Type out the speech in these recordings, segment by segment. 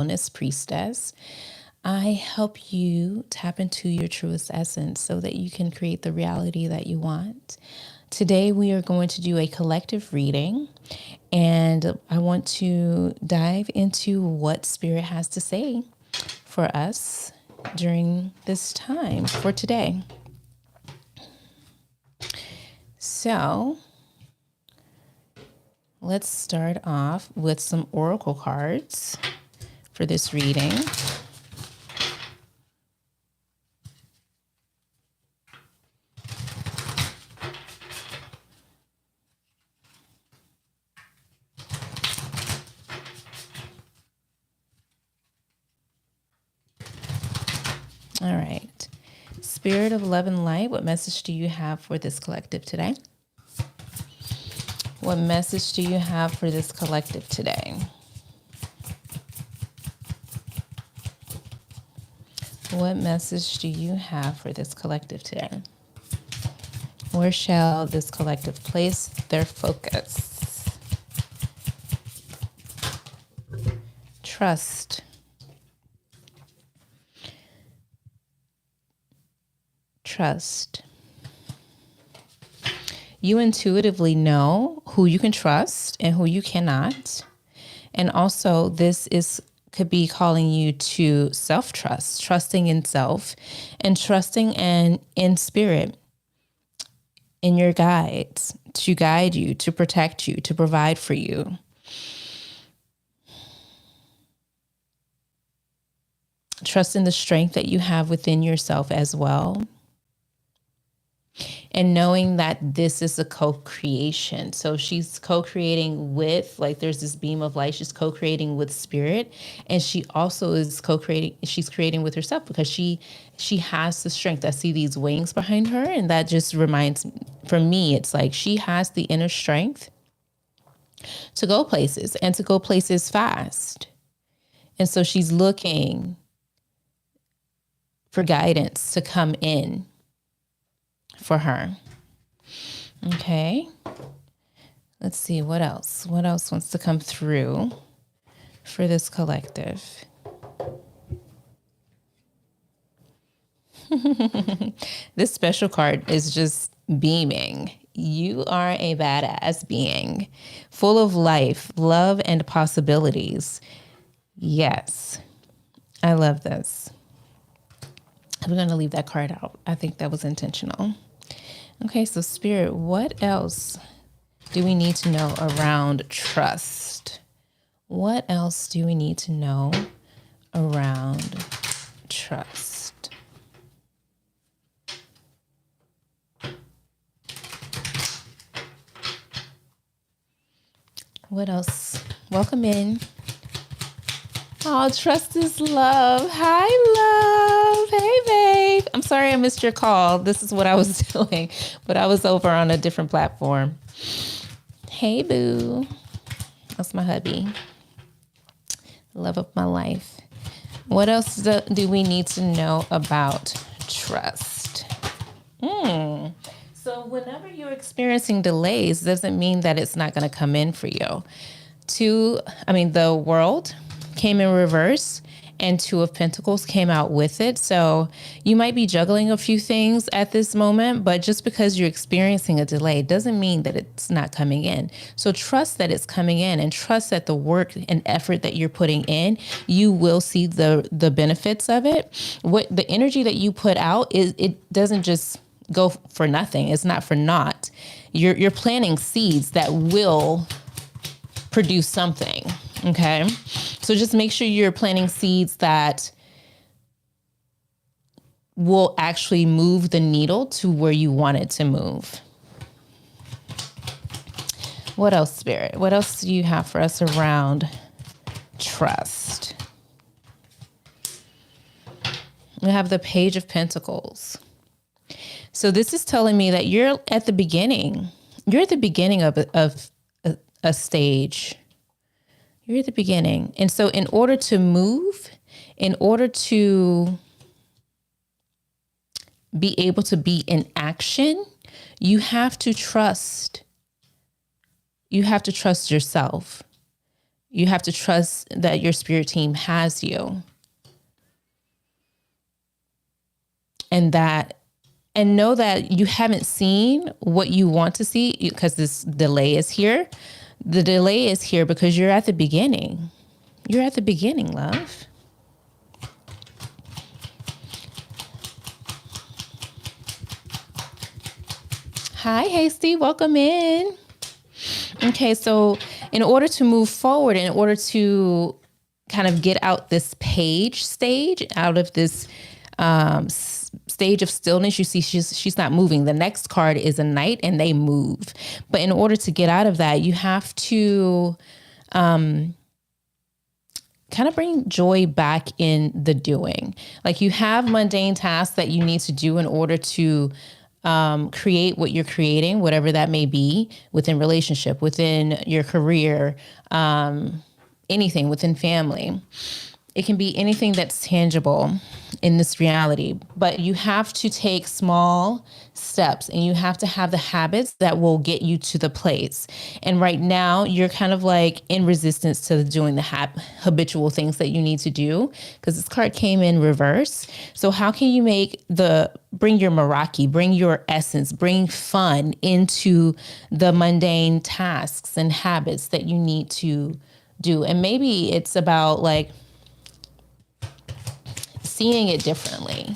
Wellness Priestess. I help you tap into your truest essence so that you can create the reality that you want. Today, we are going to do a collective reading, and I want to dive into what Spirit has to say for us during this time for today. So let's start off with some oracle cards for this reading. All right. Spirit of love and light, what message do you have for this collective today? What message do you have for this collective today? What message do you have for this collective today? Where shall this collective place their focus? Trust. Trust. You intuitively know who you can trust and who you cannot. And also could be calling you to self-trust, trusting in self and trusting in spirit, in your guides, to guide you, to protect you, to provide for you. Trust in the strength that you have within yourself as well. And knowing that this is a co-creation. So she's co-creating with, like, there's this beam of light. She's co-creating with spirit. And she also is co-creating, she's creating with herself because she has the strength. I see these wings behind her. And that just reminds, for me, it's like she has the inner strength to go places and to go places fast. And so she's looking for guidance to come in for her. Okay. Let's see what else. What else wants to come through for this collective? This special card is just beaming. You are a badass being, full of life, love, and possibilities. Yes, I love this. I'm going to leave that card out. I think that was intentional. Okay, so Spirit, what else do we need to know around trust? What else do we need to know around trust? What else? Welcome in. Oh, trust is love. Hi, love. Hey, babe. I'm sorry I missed your call. This is what I was doing, but I was over on a different platform. Hey, boo. That's my hubby. Love of my life. What else do we need to know about trust? So whenever you're experiencing delays, doesn't mean that it's not going to come in for you. The World came in reverse and Two of Pentacles came out with it. So you might be juggling a few things at this moment, but just because you're experiencing a delay doesn't mean that it's not coming in. So trust that it's coming in and trust that the work and effort that you're putting in, you will see the benefits of it. What the energy that you put out is, it doesn't just go for nothing. It's not for naught. You're planting seeds that will produce something. Okay. So just make sure you're planting seeds that will actually move the needle to where you want it to move. What else, Spirit? What else do you have for us around trust? We have the Page of Pentacles. So this is telling me that you're at the beginning. You're at the beginning of a stage. You're at the beginning. And so in order to move, in order to be able to be in action, you have to trust. You have to trust yourself. You have to trust that your spirit team has you, and know that you haven't seen what you want to see, because this delay is here. The delay is here because you're at the beginning. You're at the beginning, love. Hi, Hasty. Welcome in. Okay, so in order to move forward, in order to kind of get out this stage, out of this stage of stillness, you see she's not moving. The next card is a knight, and they move. But in order to get out of that, you have to kind of bring joy back in the doing. Like, you have mundane tasks that you need to do in order to create what you're creating, whatever that may be, within relationship, within your career, anything within family. It can be anything that's tangible in this reality, but you have to take small steps, and you have to have the habits that will get you to the place. And right now you're kind of like in resistance to doing the habitual things that you need to do, because this card came in reverse. So how can you bring your Meraki, bring your essence, bring fun into the mundane tasks and habits that you need to do? And maybe it's about like seeing it differently,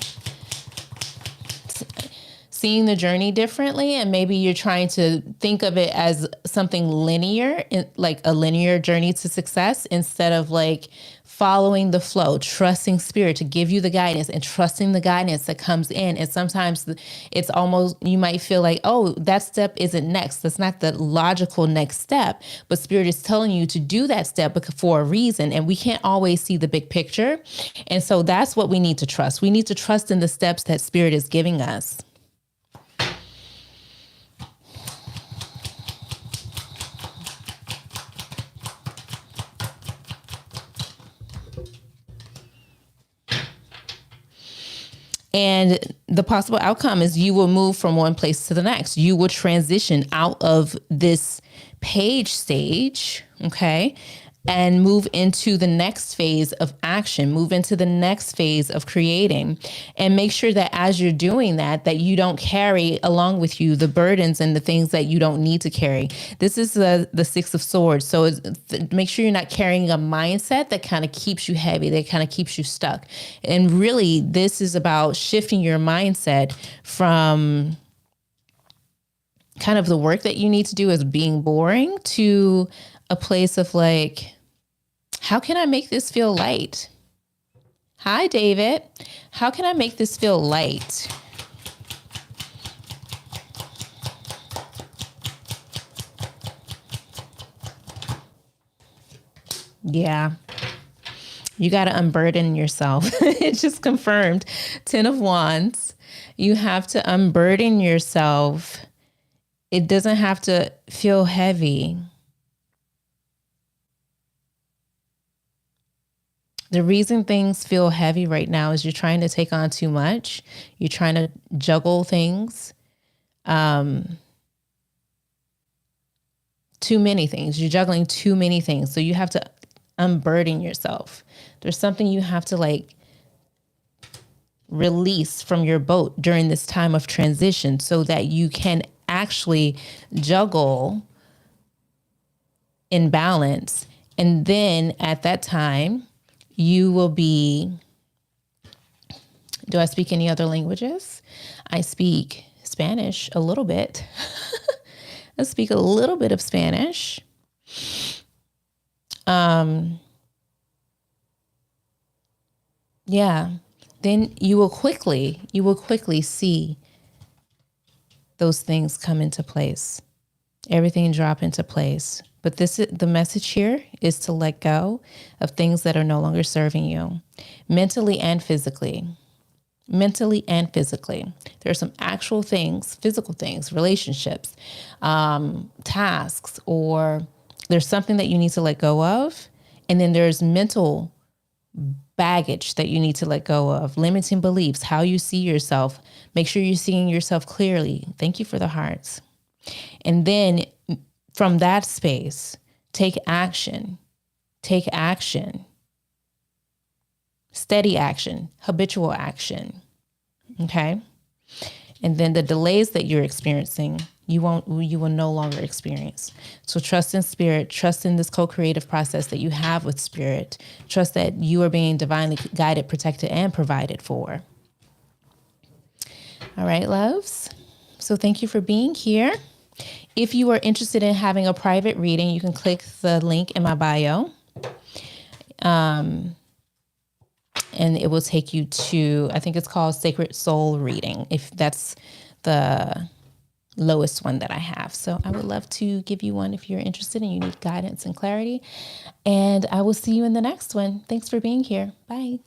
seeing the journey differently. And maybe you're trying to think of it as something linear, like a linear journey to success, instead of like following the flow, trusting spirit to give you the guidance, and trusting the guidance that comes in. And sometimes it's almost, you might feel like, oh, that step isn't next. That's not the logical next step, but spirit is telling you to do that step for a reason. And we can't always see the big picture. And so that's what we need to trust. We need to trust in the steps that spirit is giving us. And the possible outcome is you will move from one place to the next. You will transition out of this page stage, okay, and move into the next phase of action, move into the next phase of creating. And make sure that as you're doing that you don't carry along with you the burdens and the things that you don't need to carry. This is the Six of Swords. So make sure you're not carrying a mindset that kind of keeps you heavy, that kind of keeps you stuck. And really, this is about shifting your mindset from kind of the work that you need to do as being boring to a place of like, how can I make this feel light? Hi, David. How can I make this feel light? Yeah. You got to unburden yourself. It just confirmed. 10 of Wands. You have to unburden yourself. It doesn't have to feel heavy. The reason things feel heavy right now is you're trying to take on too much. You're trying to juggle things. Too many things. You're juggling too many things. So you have to unburden yourself. There's something you have to like release from your boat during this time of transition so that you can actually juggle in balance. And then at that time, you will be, do I speak any other languages? I speak Spanish a little bit. I speak a little bit of Spanish. Yeah. Then you will quickly see those things come into place. Everything drop into place. But the message here is to let go of things that are no longer serving you, mentally and physically. Mentally and physically. There are some actual things, physical things, relationships, tasks, or there's something that you need to let go of. And then there's mental baggage that you need to let go of, limiting beliefs, how you see yourself. Make sure you're seeing yourself clearly. Thank you for the hearts. And then from that space, take action. Take action. Steady action, habitual action. Okay? And then the delays that you're experiencing, you will no longer experience. So trust in spirit, trust in this co-creative process that you have with spirit. Trust that you are being divinely guided, protected, and provided for. All right, loves. So thank you for being here. If you are interested in having a private reading, you can click the link in my bio. And it will take you to, I think it's called Sacred Soul Reading, if that's the lowest one that I have. So I would love to give you one if you're interested and you need guidance and clarity. And I will see you in the next one. Thanks for being here. Bye.